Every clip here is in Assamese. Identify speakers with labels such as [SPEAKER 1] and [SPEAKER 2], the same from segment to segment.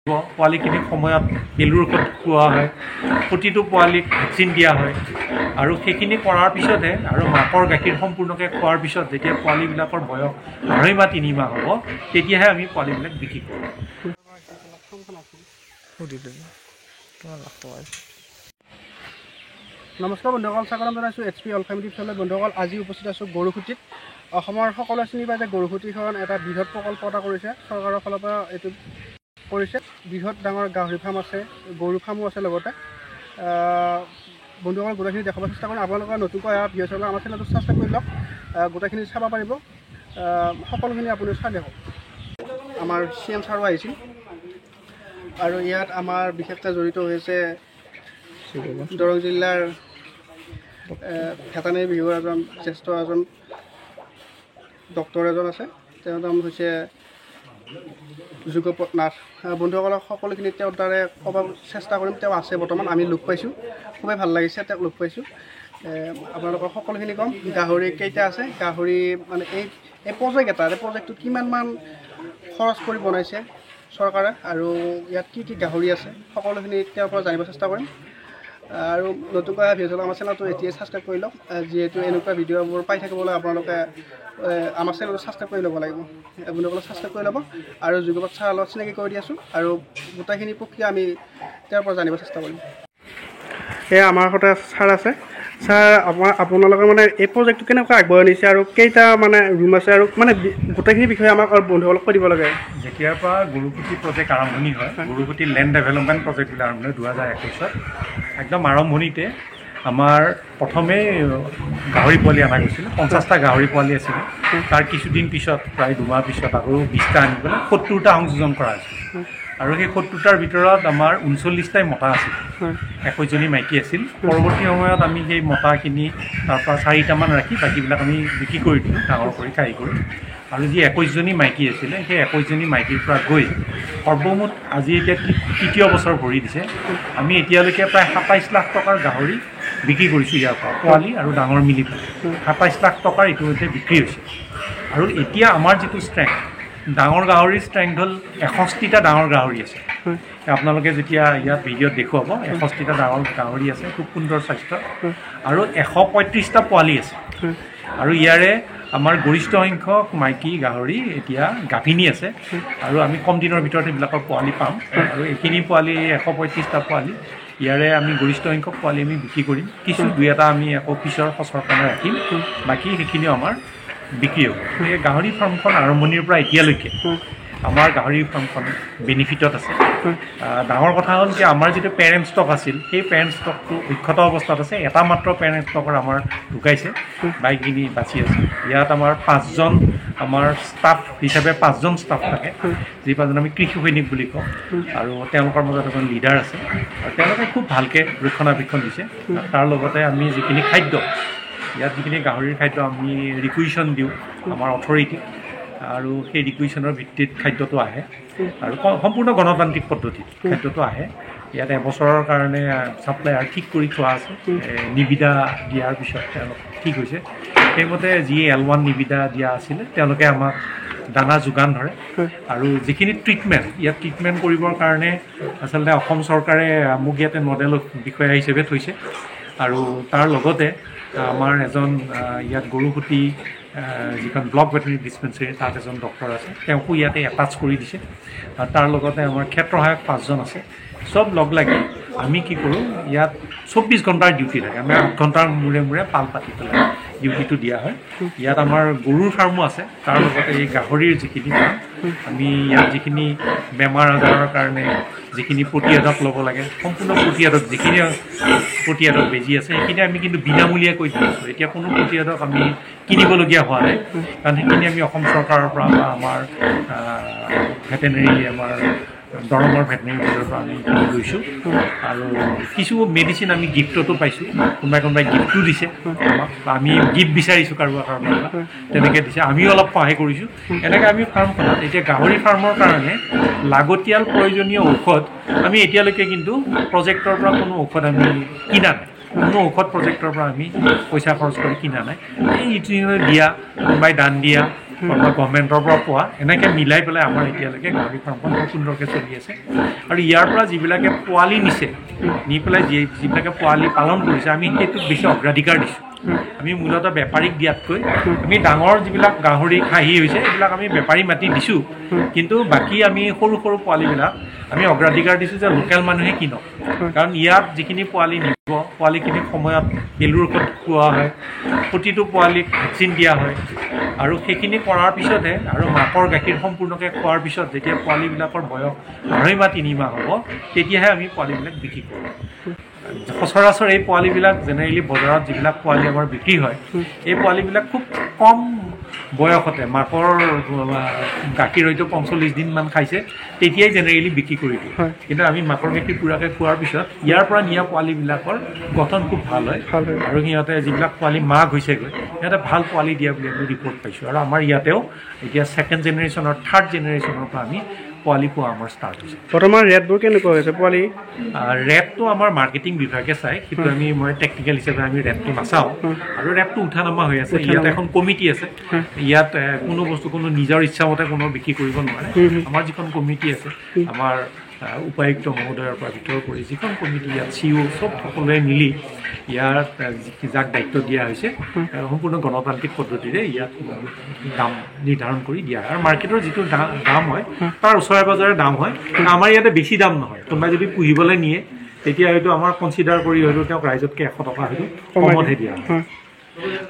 [SPEAKER 1] পোৱালিখিনিক সময়ত পেলুৰ ঔষধ খোৱা হয়, প্ৰতিটো পোৱালিক ভেকচিন দিয়া হয় আৰু সেইখিনি কৰাৰ পিছতহে আৰু মাকৰ গাখীৰ সম্পূৰ্ণকৈ খোৱাৰ পিছত যেতিয়া পোৱালিবিলাকৰ বয়স 2.5 মাহ 3 মাহ হ'ব তেতিয়াহে আমি পোৱালিবিলাক বিক্ৰী কৰোঁ।
[SPEAKER 2] নমস্কাৰ বন্ধুসকল, স্বাগতম জনাইছোঁ HP অল ফেমিলি টিপছলৈ। বন্ধুসকল, আজি উপস্থিত আছোঁ গৰুসুতিত। অসমৰ সকলোৱে চিনি পায় যে গৰুসুতিখন এটা বৃহৎ প্ৰকল্প এটা কৰিছে চৰকাৰৰ ফালৰ পৰা। এইটো কৰিছে বৃহৎ ডাঙৰ গাহৰি ফাৰ্ম আছে, গৰু ফাৰ্মো আছে লগতে। বন্ধুসকল, গোটেইখিনি দেখাব চেষ্টা কৰিম। আপোনালোকে নতুনকৈ ভিডিঅ' চাবলৈ আমাৰ চেনেলটো ছাবস্ক্ৰাইব কৰি লওক, গোটেইখিনি চাব পাৰিব। সকলোখিনি আপুনি চাই দেখক। আমাৰ CM ছাৰো আহিছিল আৰু ইয়াত আমাৰ বিশেষকৈ জড়িত হৈছে দৰং জিলাৰ ভেটানেৰী বিভাগৰ এজন জ্যেষ্ঠ ডক্টৰ এজন আছে। তেওঁৰ নাম হৈছে যুগপত নাথ। বন্ধুসকলক সকলোখিনি তেওঁৰ দ্বাৰাই ক'ব চেষ্টা কৰিম। তেওঁ আছে বৰ্তমান, আমি লগ পাইছোঁ, খুবেই ভাল লাগিছে তেওঁক লগ পাইছোঁ। আপোনালোকক সকলোখিনি ক'ম। গাহৰি কেইটা আছে, গাহৰি মানে এই প্ৰজেক্ট এটা, এই প্ৰজেক্টটোত কিমানমান খৰচ কৰি বনাইছে চৰকাৰে আৰু ইয়াত কি কি গাহৰি আছে সকলোখিনি তেওঁৰ পৰা জানিব চেষ্টা কৰিম। আৰু নতুনকৈ ভিডিঅ' আমাৰ চেনেলটো এতিয়াই ছাবস্ক্ৰাইব কৰি লওক, যিহেতু এনেকুৱা ভিডিঅ'বোৰ পাই থাকিবলৈ আপোনালোকে আমাৰ চেনেলটো ছাবস্ক্ৰাইব কৰি ল'ব লাগিব। বন্ধুসকলক ছাবস্ক্ৰাইব কৰি ল'ব আৰু যুগপত ছাৰৰ লগত চিনাকি কৰি দি আছোঁ আৰু গোটেইখিনি প্ৰক্ৰিয়া আমি তেওঁৰ পৰা জানিব চেষ্টা কৰিম। এয়া আমাৰ সৈতে ছাৰ আছে। ছাৰ, আপোনালোকে মানে এই প্ৰজেক্টটো কেনেকৈ আগবঢ়াই নিছে আৰু কেইটা মানে ৰুম আছে আৰু মানে গোটেইখিনি বিষয়ে আমাক বন্ধুসকলক কৈ দিব লাগে।
[SPEAKER 1] যেতিয়াৰ পৰা গৰুসুতি প্ৰজেক্ট আৰম্ভণি হয়, গৰুসুতি লেণ্ড ডেভেলপমেণ্ট প্ৰজেক্ট বুলি আৰম্ভণি 2021 একদম আৰম্ভণিতে আমাৰ প্ৰথমে গাহৰি পোৱালি অনা গৈছিল। 50টা গাহৰি পোৱালি আছিলে। তাৰ কিছুদিন পিছত প্ৰায় 2 মাহ পিছত আৰু 20টা আনি পেলাই 70টা সংযোজন কৰা হৈছিল আৰু সেই 70টাৰ ভিতৰত আমাৰ 39টাই মতা আছিল, 21জনী মাইকী আছিল। পৰৱৰ্তী সময়ত আমি সেই মতাখিনি তাৰপৰা 4টামান ৰাখি বাকীবিলাক আমি বিক্ৰী কৰি দিলোঁ, ডাঙৰ কৰি খাই কৰি। আৰু যি 21জনী মাইকী আছিলে সেই 21জনী মাইকীৰ পৰা গৈ সৰ্বমুঠ আজি এতিয়া 3য় বছৰ ভৰি দিছে। আমি এতিয়ালৈকে প্ৰায় 27 লাখ টকাৰ গাহৰি বিক্ৰী কৰিছোঁ ইয়াৰ পৰা, পোৱালি আৰু ডাঙৰ মিলি পেলাই 27 লাখ টকাৰ ইতিমধ্যে বিক্ৰী হৈছে। আৰু এতিয়া আমাৰ যিটো ষ্ট্ৰেংথ, ডাঙৰ গাহৰিৰ ষ্ট্ৰেংথ হ'ল 61টা ডাঙৰ গাহৰি আছে। আপোনালোকে যেতিয়া ইয়াত ভিডিঅ'ত দেখুৱাব 61টা ডাঙৰ গাহৰি আছে, খুব সুন্দৰ স্বাস্থ্য আৰু 135টা পোৱালি আছে। আৰু ইয়াৰে আমাৰ গৰিষ্ঠ সংখ্যক মাইকী গাহৰি এতিয়া গাভিনী আছে আৰু আমি কম দিনৰ ভিতৰত এইবিলাকৰ পোৱালি পাম। আৰু এইখিনি পোৱালি 135টা পোৱালি, ইয়াৰে আমি গৰিষ্ঠ সংখ্যক পোৱালি আমি বিক্ৰী কৰিম। কিছু 2-এটা আমি আকৌ পিছৰ সঁচৰ কাৰণে ৰাখিম, বাকী সেইখিনিও আমাৰ বিক্ৰী হ'ব। গতিকে গাহৰি ফাৰ্মখন আৰম্ভণিৰ পৰা এতিয়ালৈকে আমাৰ গাহৰি ফাৰ্মখন বেনিফিটত আছে। ডাঙৰ কথা হ'ল যে আমাৰ যিটো পেৰেণ্ট ষ্টক আছিল সেই পেৰেণ্ট ষ্টকটো অক্ষত অৱস্থাত আছে। এটা মাত্ৰ পেৰেণ্ট ষ্টকৰ আমাৰ ঢুকাইছে, বাকীখিনি বাচি আছে। ইয়াত আমাৰ 5জন আমাৰ ষ্টাফ হিচাপে 5জন ষ্টাফ থাকে, যি 5জন আমি কৃষি সৈনিক বুলি কওঁ আৰু তেওঁলোকৰ মাজত এজন লিডাৰ আছে আৰু তেওঁলোকে খুব ভালকৈ ৰক্ষণাবেক্ষণ দিছে। তাৰ লগতে আমি যিখিনি খাদ্য, ইয়াত যিখিনি গাহৰিৰ খাদ্য আমি ৰিকুইশ্যন দিওঁ আমাৰ অথৰিটিক আৰু সেই ৰিকুইশ্যনৰ ভিত্তিত খাদ্যটো আহে আৰু সম্পূৰ্ণ গণতান্ত্ৰিক পদ্ধতিত খাদ্যটো আহে। ইয়াত এবছৰৰ কাৰণে ছাপ্লায়াৰ ঠিক কৰি থোৱা আছে। নিবিদা দিয়াৰ পিছত তেওঁলোক ঠিক হৈছে। সেইমতে যি L1 নিবিদা দিয়া আছিলে তেওঁলোকে আমাক দানা যোগান ধৰে আৰু যিখিনি ট্ৰিটমেণ্ট, ইয়াত ট্ৰিটমেণ্ট কৰিবৰ কাৰণে আচলতে অসম চৰকাৰে মোক ইয়াতে নডেল বিষয়া হিচাপে থৈছে আৰু তাৰ লগতে আমাৰ এজন ইয়াত গৰুসুতি যিখন ব্লক ভেটেনেৰী ডিছপেঞ্চেৰী তাত এজন ডক্টৰ আছে, তেওঁকো ইয়াতে এটাচ কৰি দিছে। আৰু তাৰ লগতে আমাৰ ক্ষেত্ৰ সহায়ক 5জন আছে। চব লগ লাগি আমি কি কৰোঁ, ইয়াত 24 ঘণ্টাৰ ডিউটি থাকে। আমি 8 ঘণ্টাৰ মূৰে মূৰে পাল পাতি পেলাই ডিউটিটো দিয়া হয়। ইয়াত আমাৰ গৰুৰ ফাৰ্মো আছে, তাৰ লগতে এই গাহৰিৰ যিখিনি কাম, আমি ইয়াত যিখিনি বেমাৰ আজাৰৰ কাৰণে যিখিনি প্ৰতিষেধক ল'ব লাগে, সম্পূৰ্ণ প্ৰতিষেধক যিখিনি প্ৰতিষেধক বেজী আছে সেইখিনি আমি কিন্তু বিনামূলীয়াকৈ দি আছোঁ। এতিয়া কোনো প্ৰতিষেধক আমি কিনিবলগীয়া হোৱা নাই, কাৰণ সেইখিনি আমি অসম চৰকাৰৰ পৰা বা আমাৰ ভেটেনেৰী আমাৰ দৰঙৰ ভেটেনেৰী বৰ্ডৰ পৰা আমি লৈছোঁ। আৰু কিছু মেডিচিন আমি গিফ্টতো পাইছোঁ, কোনোবাই গিফ্টো দিছে আমাক, আমি গিফ্ট বিচাৰিছোঁ কাৰোবাৰ পৰা তেনেকৈ দিছে, আমিও অলপ সহায় কৰিছোঁ। এনেকৈ আমি ফাৰ্মখনত এতিয়া গাহৰি ফাৰ্মৰ কাৰণে লাগতিয়াল প্ৰয়োজনীয় ঔষধ আমি এতিয়ালৈকে কিন্তু প্ৰজেক্টৰ পৰা কোনো ঔষধ আমি কিনা নাই, কোনো ঔষধ প্ৰজেক্টৰ পৰা আমি পইচা খৰচ কৰি কিনা নাই। এই ইটো দিয়া, কোনোবাই দান দিয়া বা গভৰ্ণমেণ্টৰ পৰা পোৱা এনেকৈ মিলাই পেলাই আমাৰ এতিয়ালৈকে গাহৰি ফাৰ্মখন খুব সুন্দৰকৈ চলি আছে আৰু ইয়াৰ পৰা যিবিলাকে পোৱালি নিছে নি পেলাই যিবিলাকে পোৱালি পালন কৰিছে আমি সেইটোক বেছি অগ্ৰাধিকাৰ দিছোঁ আমি মূলতঃ বেপাৰীক দিয়াতকৈ আমি ডাঙৰ যিবিলাক গাহৰি খাহী হৈছে এইবিলাক আমি বেপাৰী মাতি দিছোঁ কিন্তু বাকী আমি সৰু সৰু পোৱালিবিলাক আমি অগ্ৰাধিকাৰ দিছোঁ যে লোকেল মানুহে কিনক কাৰণ ইয়াত যিখিনি পোৱালি নিব পোৱালিখিনি সময়ত পেলুৰ ঔষধ খোৱা হয় প্ৰতিটো পোৱালিক ভেকচিন দিয়া হয় আৰু সেইখিনি কৰাৰ পিছতহে আৰু মাকৰ গাখীৰ সম্পূৰ্ণকৈ খোৱাৰ পিছত যেতিয়া পোৱালিবিলাকৰ বয়স 2.5 মাহ 3 মাহ হ'ব তেতিয়াহে আমি পোৱালিবিলাক বিক্ৰী কৰোঁ সচৰাচৰ এই পোৱালিবিলাক জেনেৰেলি বজাৰত যিবিলাক পোৱালি আমাৰ বিক্ৰী হয় এই পোৱালিবিলাক খুব কম বয়সতে মাকৰ গাখীৰ হয়তো 45 দিনমান খাইছে তেতিয়াই জেনেৰেলি বিক্ৰী কৰি দিয়ে কিন্তু আমি মাকৰ গাখীৰ পূৰাকৈ খোৱাৰ পিছত ইয়াৰ পৰা নিয়া পোৱালিবিলাকৰ গঠন খুব ভাল হয় আৰু সিহঁতে যিবিলাক পোৱালি মাক হৈছেগৈ সিহঁতে ভাল পোৱালি দিয়া বুলি আমি ৰিপৰ্ট পাইছোঁ আৰু আমাৰ ইয়াতেও এতিয়া 2nd জেনেৰেশ্যনৰ 3rd জেনেৰেশ্যনৰ পৰা আমি পোৱালি পোৱা আমাৰ ষ্টাৰ্ট হৈছে
[SPEAKER 2] বৰ্তমান ৰেটবোৰ কেনেকুৱা হৈছে পোৱালি
[SPEAKER 1] ৰেটটো আমাৰ মাৰ্কেটিং বিভাগে চায় কিন্তু মই টেকনিকেল হিচাপে আমি ৰেটটো নাচাওঁ আৰু ৰেটটো উঠা নমা হৈ আছে ইয়াত এখন কমিটি আছে ইয়াত কোনো বস্তু কোনো নিজৰ ইচ্ছামতে কোনো বিক্ৰী কৰিব নোৱাৰে আমাৰ যিখন কমিটি আছে আমাৰ উপায়ুক্ত মহোদয়ৰ পৰা ভিতৰ কৰি যিখন কমিটি ইয়াত CEO চব সকলোৱে মিলি ইয়াত যাক দায়িত্ব দিয়া হৈছে সম্পূৰ্ণ গণতান্ত্ৰিক পদ্ধতিৰে ইয়াত দাম নিৰ্ধাৰণ কৰি দিয়া হয় আৰু মাৰ্কেটৰ যিটো দাম হয় তাৰ ওচৰে পাজৰে দাম হয় আমাৰ ইয়াতে বেছি দাম নহয় কোনোবাই যদি পুহিবলৈ নিয়ে তেতিয়া হয়তো আমাৰ কনচিডাৰ কৰি হয়তো তেওঁক ৰাইজতকৈ 100 টকা হয়তো কমতহে দিয়া হয়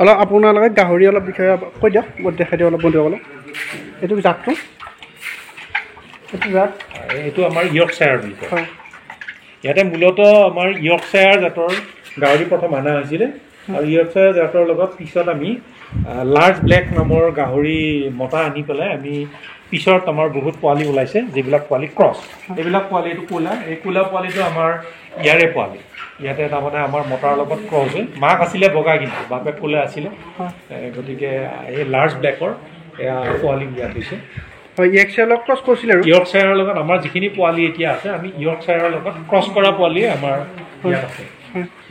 [SPEAKER 2] অলপ আপোনালোকে গাহৰি অলপ বিষয়ে কৈ দিয়ক মই দেখাই দিওঁ অলপ বন্ধুসকলক এইটো জাতটো
[SPEAKER 1] এইটো আমাৰ ইয়ৰ্কশ্বায়াৰ বুলি কয় ইয়াতে মূলতঃ আমাৰ ইয়ৰ্কশ্বায়াৰ জাতৰ গাহৰি প্ৰথম অনা হৈছিলে আৰু ইয়ৰ্কশ্বায়াৰ জাতৰ লগত পিছত আমি লাৰ্জ ব্লেক নামৰ গাহৰি মতা আনি পেলাই আমি পিছত আমাৰ বহুত পোৱালি ওলাইছে যিবিলাক পোৱালি ক্ৰছ এইবিলাক পোৱালি এইটো ক'লা এই ক'লা পোৱালিটো আমাৰ ইয়াৰে পোৱালি ইয়াতে তাৰমানে আমাৰ মতাৰ লগত ক্ৰছ হয় মাক আছিলে বগা কিন্তু বাপেক ক'লা আছিলে গতিকে এই লাৰ্জ ব্লেকৰ এয়া পোৱালি ইয়াত হৈছে
[SPEAKER 2] ইয়ৰ্কশ্বায়াৰৰ ক্ৰছ কৰিছিলে আৰু
[SPEAKER 1] ইয়ৰ্কশ্বায়াৰৰ লগত আমাৰ যিখিনি পোৱালি এতিয়া আছে আমি ইয়ৰ্কশ্বায়াৰৰ লগত ক্ৰছ কৰা পোৱালি আমাৰ ইয়াত আছে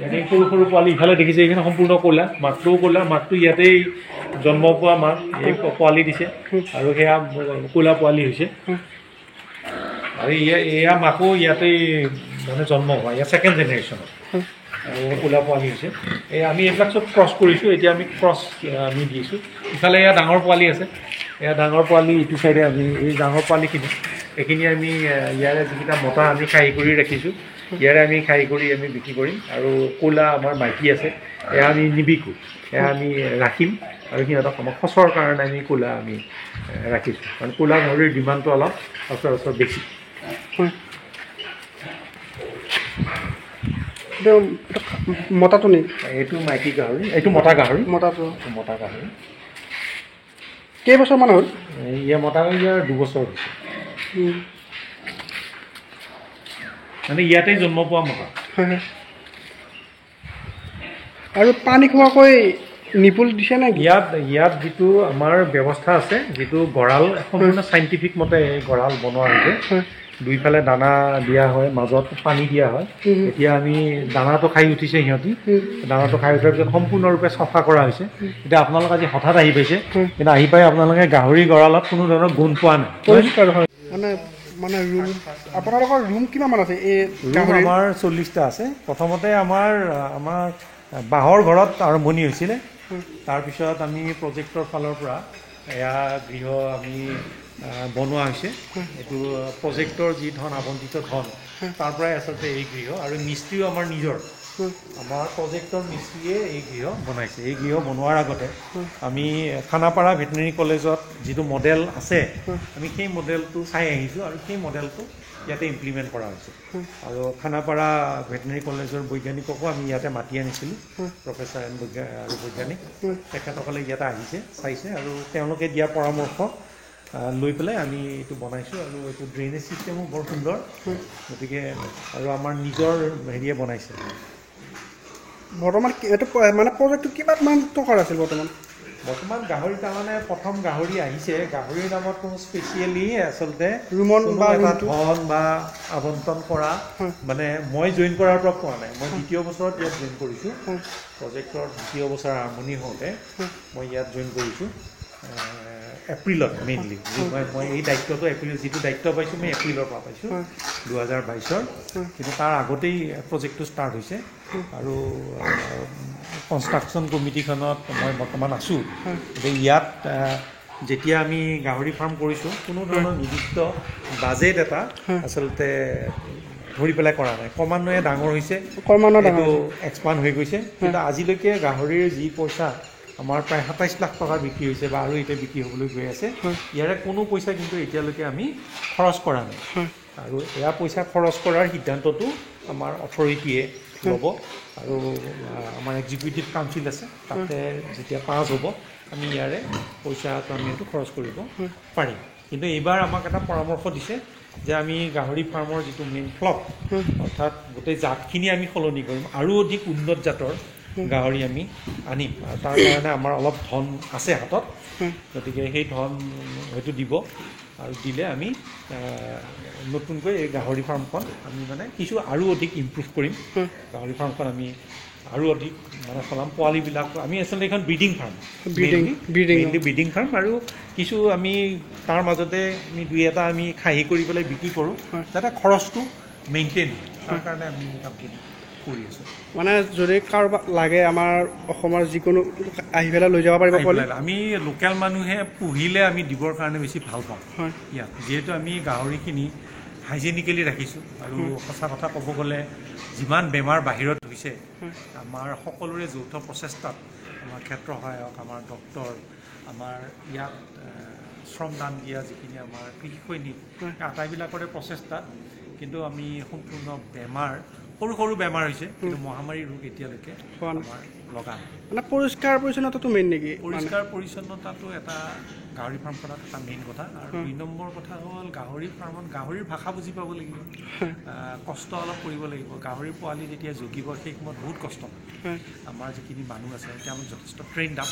[SPEAKER 1] ইয়াতে সৰু সৰু পোৱালি ইফালে দেখিছে এইখিনি সম্পূৰ্ণ ক'লা মাকটোও ক'লা মাকটো ইয়াতেই জন্ম পোৱা মাক এই পোৱালি দিছে আৰু সেয়া ক'লা পোৱালি হৈছে আৰু এয়া মাকো ইয়াতেই মানে জন্ম হোৱা ইয়াত 2nd জেনেৰেশ্যনত আৰু ক'লা পোৱালি হৈছে এই আমি এইবিলাক চব ক্ৰছ কৰিছোঁ এতিয়া আমি ক্ৰছ আমি দিছোঁ ইফালে এয়া ডাঙৰ পোৱালি আছে এয়া ডাঙৰ পোৱালি ইটো চাইডে আমি এই ডাঙৰ পোৱালিখিনি এইখিনি আমি ইয়াৰে যিকেইটা মতা আমি খাহী কৰি ৰাখিছোঁ ইয়াৰে আমি খাহী কৰি আমি বিক্ৰী কৰিম আৰু ক'লা আমাৰ মাইকী আছে এয়া আমি নিবিকোঁ এয়া আমি ৰাখিম আৰু সিহঁতক আমাক সঁচৰ কাৰণে আমি ক'লা আমি ৰাখিছোঁ কাৰণ ক'লা গাহৰিৰ ডিমাণ্ডটো অলপ সচৰাচৰ বেছি
[SPEAKER 2] মতাটো নেকি
[SPEAKER 1] এইটো মাইকী গাহৰি এইটো মতা গাহৰি
[SPEAKER 2] মতাটো
[SPEAKER 1] মতা গাহৰি
[SPEAKER 2] কেইবছৰমান হ'ল
[SPEAKER 1] ইয়াৰ মতা গাহৰি ইয়াৰ 2 বছৰ হৈছে মানে ইয়াতে জন্ম পোৱা মতা
[SPEAKER 2] আৰু পানী খোৱাকৈ নিপুল দিছে নে
[SPEAKER 1] ইয়াত যিটো আমাৰ ব্যৱস্থা আছে যিটো গঁৰাল সম্পূৰ্ণ চাইণ্টিফিক মতে গঁৰাল বনোৱা হৈছে দুইফালে দানা দিয়া হয় মাজত পানী দিয়া হয় এতিয়া আমি দানাটো খাই উঠিছে সিহঁতি দানাটো খাই উঠাৰ পিছত সম্পূৰ্ণৰূপে চফা কৰা হৈছে এতিয়া আপোনালোক আজি হঠাৎ আহি পাইছে কিন্তু আহি পাই আপোনালোকে গাহৰি গঁৰালত কোনো ধৰণৰ গোন্ধ পোৱা নাই
[SPEAKER 2] পৰিষ্কাৰ হয় মানে ৰুম আপোনালোকৰ ৰুম কিমানমান আছে এই
[SPEAKER 1] ৰুম আমাৰ 40টা আছে প্ৰথমতে আমাৰ বাঁহৰ ঘৰত আৰম্ভণি হৈছিলে তাৰপিছত আমি প্ৰজেক্টৰ ফালৰ পৰা এয়া গৃহ আমি বনোৱা হৈছে এইটো প্ৰজেক্টৰ যি ধন আবণ্টিত ধন তাৰ পৰাই আচলতে এই গৃহ আৰু মিস্ত্ৰীও আমাৰ নিজৰ আমাৰ প্ৰজেক্টৰ মিস্ত্ৰীয়ে এই গৃহ বনাইছে এই গৃহ বনোৱাৰ আগতে আমি খানাপাৰা ভেটেনেৰী কলেজত যিটো মডেল আছে আমি সেই মডেলটো চাই আহিছোঁ আৰু সেই মডেলটো ইয়াতে ইমপ্লিমেণ্ট কৰা হৈছে আৰু খানাপাৰা ভেটেনেৰী কলেজৰ বৈজ্ঞানিককো আমি ইয়াতে মাতি আনিছিলোঁ প্ৰফেচাৰ আৰু বৈজ্ঞানিক তেখেতসকলে ইয়াতে আহিছে চাইছে আৰু তেওঁলোকে দিয়া পৰামৰ্শ লৈ পেলাই আমি এইটো বনাইছোঁ আৰু এইটো ড্ৰেইনেজ ছিষ্টেমো বৰ সুন্দৰ গতিকে আৰু আমাৰ নিজৰ হেৰিয়ে বনাইছে
[SPEAKER 2] বৰ্তমান এইটো মানে প্ৰজেক্টটো কিমান টকাৰ আছিল
[SPEAKER 1] বৰ্তমান গাহৰিৰ তাৰমানে প্ৰথম গাহৰি আহিছে গাহৰিৰ নামত কোনো স্পেচিয়েলি আচলতে
[SPEAKER 2] ৰুমন বা
[SPEAKER 1] ধন বা আবণ্টন কৰা মানে মই জইন কৰাৰ পৰা পোৱা নাই মই 2য় বছৰত ইয়াত জইন কৰিছোঁ প্ৰজেক্টৰ 2য় বছৰ আৰম্ভণি হওঁতে মই ইয়াত জইন কৰিছোঁ এপ্ৰিলত মেইনলি মই এই দায়িত্বটো যিটো দায়িত্ব পাইছোঁ মই এপ্ৰিলৰ পৰা পাইছোঁ 2022-ৰ কিন্তু তাৰ আগতেই প্ৰজেক্টটো ষ্টাৰ্ট হৈছে আৰু কনষ্ট্ৰাকশ্যন কমিটিখনত মই বৰ্তমান আছোঁ গতিকে ইয়াত যেতিয়া আমি গাহৰি ফাৰ্ম কৰিছোঁ কোনো ধৰণৰ নিৰ্দিষ্ট বাজেট এটা আচলতে ধৰি পেলাই কৰা নাই ক্ৰমান্বয়ে ডাঙৰ হৈছে এইটো এক্সপাণ্ড হৈ গৈছে কিন্তু আজিলৈকে গাহৰিৰ যি পইচা আমাৰ প্ৰায় 27 লাখ টকা বিক্ৰী হৈছে বা আৰু এতিয়া বিক্ৰী হ'বলৈ গৈ আছে ইয়াৰে কোনো পইচা কিন্তু এতিয়ালৈকে আমি খৰচ কৰা নাই আৰু এয়া পইচা খৰচ কৰাৰ সিদ্ধান্তটো আমাৰ অথৰিটিয়ে ল'ব আৰু আমাৰ এক্সিকিউটিভ কাউন্সিল আছে তাতে যেতিয়া পাছ হ'ব আমি ইয়াৰে পইচাটো আমি এইটো খৰচ কৰিব পাৰিম কিন্তু এইবাৰ আমাক এটা পৰামৰ্শ দিছে যে আমি গাহৰি ফাৰ্মৰ যিটো মেইন ফ্লক অৰ্থাৎ গোটেই জাতখিনি আমি সলনি কৰিম আৰু অধিক উন্নত জাতৰ গাহৰি আমি আনিম আৰু তাৰ কাৰণে আমাৰ অলপ ধন আছে হাতত গতিকে সেই ধন হয়তো দিব আৰু দিলে আমি নতুনকৈ এই গাহৰি ফাৰ্মখন আমি মানে কিছু আৰু অধিক ইম্প্ৰুভ কৰিম গাহৰি ফাৰ্মখন আমি আৰু অধিক মানে চলাম পোৱালিবিলাক আমি আচলতে এখন ব্ৰিডিং ফাৰ্ম ব্ৰিডিং ফাৰ্ম আৰু কিছু আমি তাৰ মাজতে আমি দুই এটা আমি খাহী কৰি পেলাই বিক্ৰী কৰোঁ যাতে খৰচটো মেইনটেইন তাৰ কাৰণে আমি কামখিনি কৰি আছোঁ
[SPEAKER 2] মানে যদি কাৰোবাক লাগে আমাৰ অসমৰ যিকোনো আহি পেলাই লৈ যাব পাৰিব
[SPEAKER 1] আমি লোকেল মানুহে পুহিলে আমি দিবৰ কাৰণে বেছি ভাল পাওঁ ইয়াত যিহেতু আমি গাহৰিখিনি হাইজেনিকেলি ৰাখিছোঁ আৰু সঁচা কথা ক'ব গ'লে যিমান বেমাৰ বাহিৰত হৈছে আমাৰ সকলোৰে যৌথ প্ৰচেষ্টাত আমাৰ ক্ষেত্ৰ সহায়ক আমাৰ ডক্তৰ আমাৰ ইয়াত শ্ৰমদান দিয়া যিখিনি আমাৰ কৃষি সৈনিক আটাইবিলাকৰে প্ৰচেষ্টাত কিন্তু আমি সম্পূৰ্ণ বেমাৰ সৰু সৰু বেমাৰ হৈছে কিন্তু মহামাৰী ৰোগ এতিয়ালৈকে আমাৰ লগা নাই
[SPEAKER 2] মানে পৰিষ্কাৰ পৰিচ্ছন্নতাটো মেইন নেকি
[SPEAKER 1] পৰিষ্কাৰ পৰিচ্ছন্নতাটো এটা গাহৰি ফাৰ্ম কৰাত এটা মেইন কথা আৰু 2 নম্বৰ কথা হ'ল গাহৰি ফাৰ্মত গাহৰিৰ ভাষা বুজি পাব লাগিব কষ্ট অলপ কৰিব লাগিব গাহৰিৰ পোৱালি যেতিয়া জগিব সেই সময়ত বহুত কষ্ট হয় আমাৰ যিখিনি মানুহ আছে এতিয়া আমি যথেষ্ট ট্ৰেইনড আপ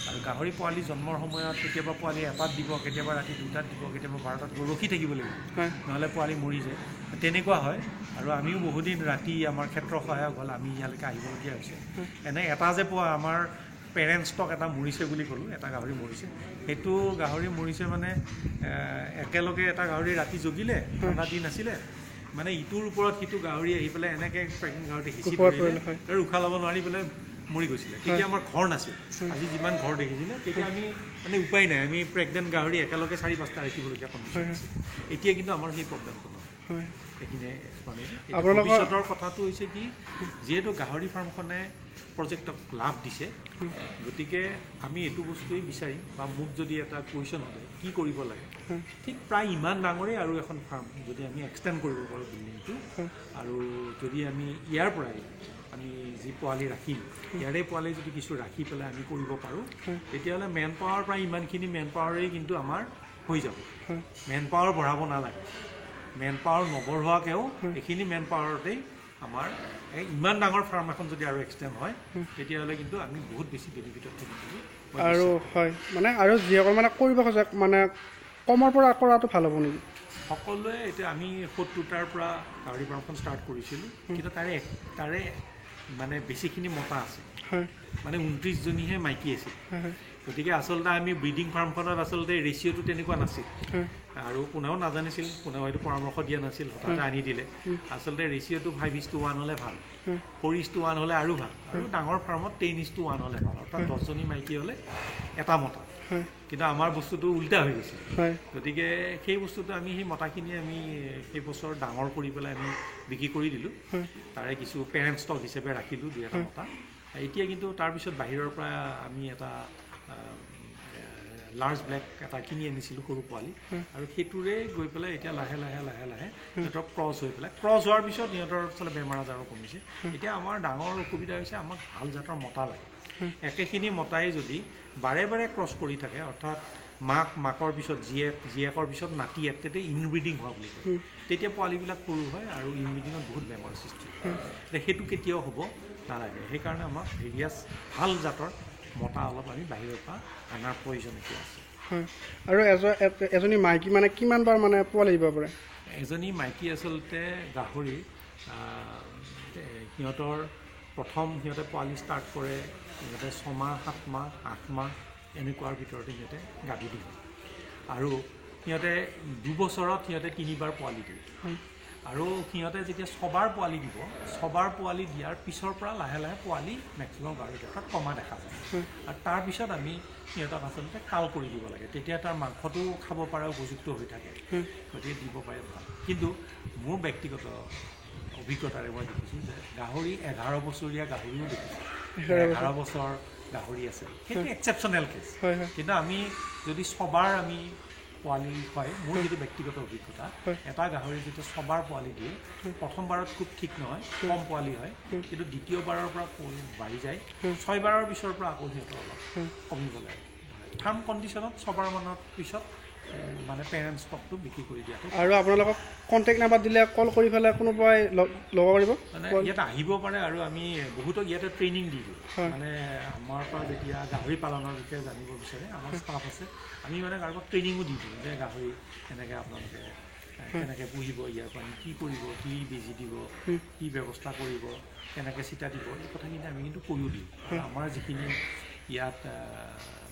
[SPEAKER 1] আৰু গাহৰি পোৱালি জন্মৰ সময়ত কেতিয়াবা পোৱালি এটাত দিব কেতিয়াবা ৰাতি 2টাত দিব কেতিয়াবা 12টাত দিব ৰখি থাকিব লাগিব নহ'লে পোৱালি মৰি যায় তেনেকুৱা হয় আৰু আমিও বহুদিন ৰাতি আমাৰ ক্ষেত্ৰ সহায়ক হ'ল আমি ইয়ালৈকে আহিবলগীয়া হৈছে এনে এটা যে পোৱা আমাৰ পেৰেণ্টছ ষ্টক এটা মৰিছে বুলি ক'লোঁ এটা গাহৰি মৰিছে সেইটো গাহৰি মৰিছে মানে একেলগে এটা গাহৰি ৰাতি জগিলে ঠাণ্ডা দিন আছিলে মানে ইটোৰ ওপৰত সিটো গাহৰি আহি পেলাই এনেকৈ প্ৰেগনেণ্ট গাহৰি সিঁচি পৰিলে আৰু উশাহ ল'ব নোৱাৰি পেলাই মৰি গৈছিলে তেতিয়া আমাৰ ঘৰ নাছিল আজি যিমান ঘৰ দেখিছিলে তেতিয়া আমি মানে উপায় নাই আমি প্ৰেগনেণ্ট গাহৰি একেলগে 4-5টা ৰাখিবলগীয়া কণ্ডিশ্যন আছিল এতিয়া কিন্তু আমাৰ সেই প্ৰব্লেমটো নহয় এইখিনিয়ে মানে ভৱিষ্যতৰ কথাটো হৈছে কি যিহেতু গাহৰি ফাৰ্মখনে প্ৰজেক্টক লাভ দিছে গতিকে আমি এইটো বস্তুৱেই বিচাৰিম বা মোক যদি এটা কুৱেশ্যন হ'লে কি কৰিব লাগে ঠিক প্ৰায় ইমান ডাঙৰেই আৰু এখন ফাৰ্ম যদি আমি এক্সটেণ্ড কৰিব পাৰোঁ বিল্ডিংটো আৰু যদি আমি ইয়াৰ পৰাই আমি যি পোৱালি ৰাখিম ইয়াৰে পোৱালি যদি কিছু ৰাখি পেলাই আমি কৰিব পাৰোঁ তেতিয়াহ'লে মেন পাৱাৰ প্ৰায় ইমানখিনি মেন পাৱাৰেই কিন্তু আমাৰ হৈ যাব মেন পাৱাৰ বঢ়াব নালাগে মেন পাৱাৰ নবঢ়োৱাকৈও এইখিনি মেন পাৱাৰতেই আমাৰ ইমান ডাঙৰ ফাৰ্ম এখন যদি আৰু এক্সটেণ্ড হয় তেতিয়াহ'লে কিন্তু আমি বহুত বেছি বেনিফিটত থাকিম
[SPEAKER 2] আৰু হয় মানে আৰু যিসকল মানে কৰিব খোজে মানে কমৰ পৰা কৰাটো ভাল হ'ব নেকি
[SPEAKER 1] সকলোৱে এতিয়া আমি 70টাৰ পৰা গাহৰি ফাৰ্মখন ষ্টাৰ্ট কৰিছিলোঁ কিন্তু তাৰে মানে বেছিখিনি মতা আছে মানে 29জনীহে মাইকী আছিল গতিকে আচলতে আমি ব্ৰিডিং ফাৰ্মখনত আচলতে ৰেচিঅ'টো তেনেকুৱা নাছিল আৰু কোনেও নাজানিছিল কোনেও হয়তো পৰামৰ্শ দিয়া নাছিল হঠাতে আনি দিলে আচলতে ৰেচিঅ'টো 5:1 হ'লে ভাল 4:1 হ'লে আৰু ভাল আৰু ডাঙৰ ফাৰ্মত 10:1 হ'লে ভাল অৰ্থাৎ 10জনী মাইকী হ'লে এটা মতা কিন্তু আমাৰ বস্তুটো উল্টা হৈ গৈছে গতিকে সেই বস্তুটো আমি সেই মতাখিনি আমি সেই বছৰ ডাঙৰ কৰি পেলাই আমি বিক্ৰী কৰি দিলোঁ তাৰে কিছু পেৰেণ্ট ষ্টক হিচাপে ৰাখিলোঁ 2-এটা মতা এতিয়া কিন্তু তাৰপিছত বাহিৰৰ পৰা আমি এটা লাৰ্জ ব্লেক এটা কিনি আনিছিলোঁ সৰু পোৱালি আৰু সেইটোৰে গৈ পেলাই এতিয়া লাহে লাহে সিহঁতৰ ক্ৰছ হৈ পেলাই ক্ৰছ হোৱাৰ পিছত সিহঁতৰ আচলতে বেমাৰ আজাৰো কমিছে এতিয়া আমাৰ ডাঙৰ অসুবিধা হৈছে আমাক ভাল জাতৰ মতা লাগে একেখিনি মতাই যদি বাৰে বাৰে ক্ৰছ কৰি থাকে অৰ্থাৎ মাকৰ পিছত জীয়েকৰ পিছত নাতি তেতিয়া ইনব্ৰিডিং হোৱা বুলি কয় তেতিয়া পোৱালিবিলাক সৰু হয় আৰু ইনব্ৰিডিঙত বহুত বেমাৰৰ সৃষ্টি হয় সেইটো কেতিয়াও হ'ব নালাগে সেইকাৰণে আমাক ভেৰিয়াছ ভাল জাতৰ মতা অলপ আমি বাহিৰৰ পৰা অনাৰ প্ৰয়োজন এতিয়া আছে
[SPEAKER 2] আৰু এজনী মাইকী মানে কিমানবাৰ মানে পোৱালি দিব পাৰে
[SPEAKER 1] এজনী মাইকী আচলতে গাহৰি সিহঁতৰ প্ৰথম সিহঁতে পোৱালি ষ্টাৰ্ট কৰে সিহঁতে 6 মাহ 7 মাহ 8 মাহ এনেকুৱাৰ ভিতৰতে সিহঁতে গাভী দিব আৰু সিহঁতে 2 বছৰত সিহঁতে 3বাৰ পোৱালি দিয়ে আৰু সিহঁতে যেতিয়া 6বাৰ পোৱালি দিব 6বাৰ পোৱালি দিয়াৰ পিছৰ পৰা লাহে লাহে পোৱালি মেক্সিমাম গাহৰি দেখাত কমা দেখা যায় আৰু তাৰপিছত আমি সিহঁতক আচলতে কাল কৰি দিব লাগে তেতিয়া তাৰ মাংসটো খাব পৰা উপযুক্ত হৈ থাকে গতিকে দিব পাৰে ভাল কিন্তু মোৰ ব্যক্তিগত অভিজ্ঞতাৰে মই দেখিছোঁ যে গাহৰি 11 বছৰীয়া গাহৰিও দেখিছোঁ 11 বছৰ গাহৰি আছে সেইটো এক্সেপশ্যনেল কেছ কিন্তু আমি যদি 6বাৰ আমি পোৱালি হয় মোৰ যিটো ব্যক্তিগত অভিজ্ঞতা এটা গাহৰি যিটো 6বাৰ পোৱালি দিয়ে প্ৰথমবাৰত খুব ঠিক নহয় কম পোৱালি হয় কিন্তু দ্বিতীয়বাৰৰ পৰা বাঢ়ি যায় 6বাৰৰ পিছৰ পৰা আকৌ সিহঁতৰ অলপ কমিব লাগে ফাৰ্ম কণ্ডিশ্যনত 6বাৰ মানৰ পিছত মানে পেৰেণ্টছ ষ্টকটো বিক্ৰী কৰি দিয়াটো
[SPEAKER 2] আৰু আপোনালোকক কণ্টেক্ট নাম্বাৰ দিলে কল কৰি পেলাই কোনোবাই ল'ব পাৰিব
[SPEAKER 1] মানে ইয়াত আহিব পাৰে আৰু আমি বহুতক ইয়াতে ট্ৰেইনিং দি দিওঁ মানে আমাৰ পৰা যেতিয়া গাহৰি পালনৰ বিষয়ে জানিব বিচাৰে আমাৰ ষ্টাফ আছে আমি মানে কাৰোবাক ট্ৰেইনিঙো দি দিওঁ যে গাহৰি এনেকৈ আপোনালোকে কেনেকৈ পুহিব ইয়াৰ পৰা কি কৰিব কি বেজি দিব কি ব্যৱস্থা কৰিব কেনেকৈ চিটা দিব এই কথাখিনি আমি কিন্তু কৈও দিওঁ আমাৰ যিখিনি ইয়াত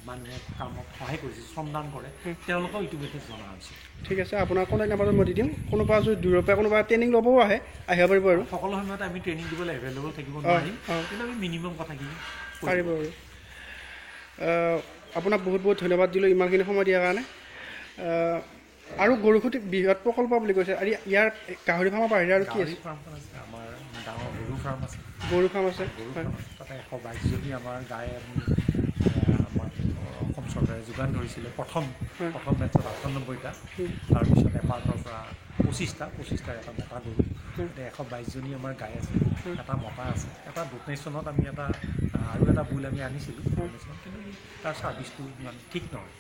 [SPEAKER 1] মানুহে কামত সহায় কৰিছে শ্ৰমদান কৰে তেওঁলোকক ইতিমধ্যে জনা হৈছে
[SPEAKER 2] ঠিক আছে আপোনাৰ কণ্টেক্ট নাম্বাৰটো মই দি দিম কোনোবা যদি দূৰৰ পৰা কোনোবা ট্ৰেইনিং ল'বও আহিব পাৰিব আৰু
[SPEAKER 1] সকলো সময়তে আমি ট্ৰেইনিং দিবলৈ এভেইলেবল থাকিব নোৱাৰিম কিন্তু আমি মিনিমাম কথাখিনি
[SPEAKER 2] পাৰিব আৰু আপোনাক বহুত বহুত ধন্যবাদ দিলোঁ ইমানখিনি সময় দিয়াৰ কাৰণে আৰু গৰুসুতি বৃহৎ প্ৰকল্প বুলি কৈছে আৰু ইয়াৰ গাহৰি ফাৰ্মৰ বাহিৰে আৰু কি আছে
[SPEAKER 1] ফাৰ্মখন আছে আমাৰ ডাঙৰ গৰু ফাৰ্ম আছে
[SPEAKER 2] গৰু ফাৰ্ম আছে
[SPEAKER 1] তাতে 122 জনী আমাৰ গাই আমি আমাৰ অসম চৰকাৰে যোগান ধৰিছিলে প্ৰথম মেটছত 98টা তাৰপিছত এপাৰ্টৰ পৰা 25টাৰ এটা মতা গৰু এতিয়া 122 জনী আমাৰ গাই আছে এটা মতা আছে এটা ডোনেশ্যনত আমি এটা আৰু এটা বুল আমি আনিছিলোঁ ডোনেশ্যন কিন্তু তাৰ ছাৰ্ভিচটো ইমান ঠিক নহয়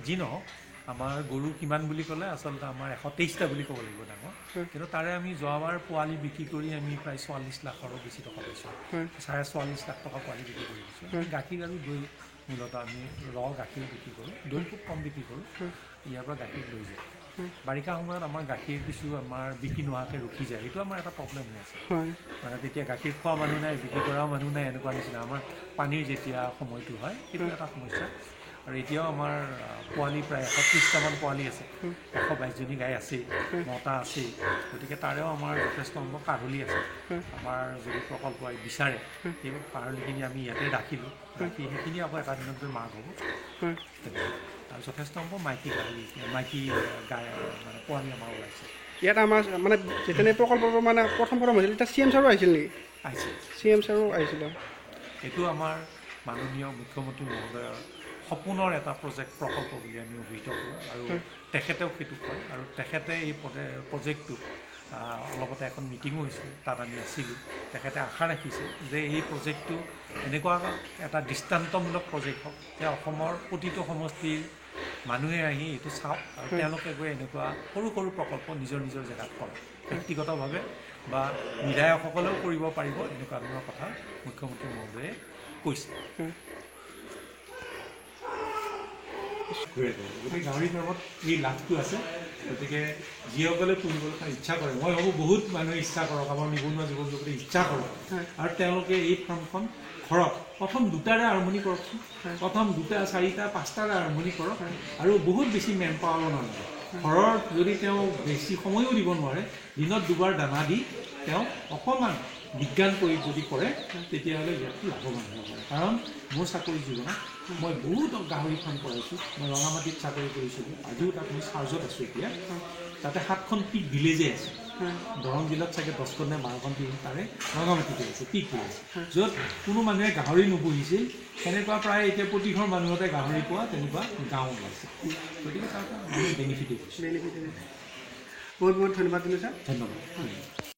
[SPEAKER 1] যি নহওক আমাৰ গৰু কিমান বুলি ক'লে আচলতে আমাৰ 123টা বুলি ক'ব লাগিব ডাঙৰ কিন্তু তাৰে আমি যোৱাবাৰ পোৱালি বিক্ৰী কৰি আমি প্ৰায় 44 লাখৰো বেছি টকা পাইছোঁ 44.5 লাখ টকা পোৱালি বিক্ৰী কৰি দিছোঁ গাখীৰ আৰু দৈ মূলতঃ আমি গাখীৰ বিক্ৰী কৰোঁ দৈ খুব কম বিক্ৰী কৰোঁ ইয়াৰ পৰা গাখীৰ লৈ যায় বাৰিষা সময়ত আমাৰ গাখীৰ কিছু আমাৰ বিক্ৰী নোহোৱাকৈ ৰখি যায় সেইটো আমাৰ এটা প্ৰব্লেম হৈ আছে মানে তেতিয়া গাখীৰ খোৱা মানুহ নাই বিক্ৰী কৰাও মানুহ নাই এনেকুৱা নিচিনা আমাৰ পানীৰ যেতিয়া সময়টো হয় সেইটো এটা সমস্যা আৰু এতিয়াও আমাৰ পোৱালি প্ৰায় 130টামান পোৱালি আছে 122 জনী গাই আছেই মতা আছেই গতিকে তাৰেও আমাৰ যথেষ্ট সংখ্যক কাঢ়লি আছে আমাৰ যদি প্ৰকল্প বিচাৰে সেই কাঢ়লিখিনি আমি ইয়াতে ৰাখিলোঁ ৰাখি সেইখিনি আকৌ এটা দিনত গৈ মাক হ'ব আৰু যথেষ্ট সংখ্যক মাইকী গাই মানে পোৱালি আমাৰ ওলাইছে
[SPEAKER 2] ইয়াত আমাৰ মানে যেতিয়া প্ৰকল্পৰ মানে প্ৰথম হৈছিল তেতিয়া CM ছাৰো আহিছিল নেকি
[SPEAKER 1] আহিছে
[SPEAKER 2] CM ছাৰো আহিছিল
[SPEAKER 1] এইটো আমাৰ মাননীয় মুখ্যমন্ত্ৰী মহোদয়ৰ সপোনৰ এটা প্ৰকল্প বুলি আমি অভিহিত কৰোঁ আৰু তেখেতেও সেইটো কয় আৰু তেখেতে এই প্ৰজেক্টটো অলপতে এখন মিটিঙো হৈছিল তাত আমি আছিলোঁ তেখেতে আশা ৰাখিছে যে এই প্ৰজেক্টটো এনেকুৱা এটা দৃষ্টান্তমূলক প্ৰজেক্ট হওক যে অসমৰ প্ৰতিটো সমষ্টিৰ মানুহে আহি এইটো চাওক আৰু তেওঁলোকে গৈ এনেকুৱা সৰু সৰু প্ৰকল্প নিজৰ জেগাত কৰে ব্যক্তিগতভাৱে বা বিধায়কসকলেও কৰিব পাৰিব এনেকুৱা ধৰণৰ কথা মুখ্যমন্ত্ৰী মহোদয়ে কৈছে গতিকে গাহৰি ফাৰ্মত এই লাভটো আছে গতিকে যিসকলে পুহিবলৈ ইচ্ছা কৰে মই ভাবোঁ বহুত মানুহে ইচ্ছা কৰক আমাৰ নিবনুৱা যুৱক যুৱতীয়ে ইচ্ছা কৰক আৰু তেওঁলোকে এই ফাৰ্মখন ঘৰত প্ৰথম 2টাৰে আৰম্ভণি কৰকচোন প্ৰথম 2টা 4টা 5টাৰে আৰম্ভণি কৰক আৰু বহুত বেছি মেন পাৱাৰো নালাগে ঘৰত যদি তেওঁ বেছি সময়ো দিব নোৱাৰে দিনত 2বাৰ দানা দি তেওঁ অকণমান বিজ্ঞান প্ৰয়োগ যদি কৰে তেতিয়াহ'লে ইয়াতো লাভৱান হ'ব পাৰে কাৰণ মোৰ চাকৰি জীৱনত মই বহুত গাহৰি ফাৰ্ম কৰাইছোঁ মই ৰঙামাটিত চাকৰি কৰিছিলোঁ আজিও তাত মই চাৰ্জত আছোঁ এতিয়া তাতে 7খন পিক ভিলেজে আছে দৰং জিলাত চাগে 10খন নে 12খন পিক তাৰে ৰঙামাটিতে আছে পিক ভিলেজ য'ত কোনো মানুহে গাহৰি নুপুহিছিল সেনেকুৱা প্ৰায় এতিয়া প্ৰতিঘৰ মানুহতে গাহৰি পোৱা তেনেকুৱা গাঁও ওলাইছে গতিকে তাৰ পৰা বেনিফিটেই হৈছে
[SPEAKER 2] বহুত বহুত ধন্যবাদ দিলোঁ ছাৰ
[SPEAKER 1] ধন্যবাদ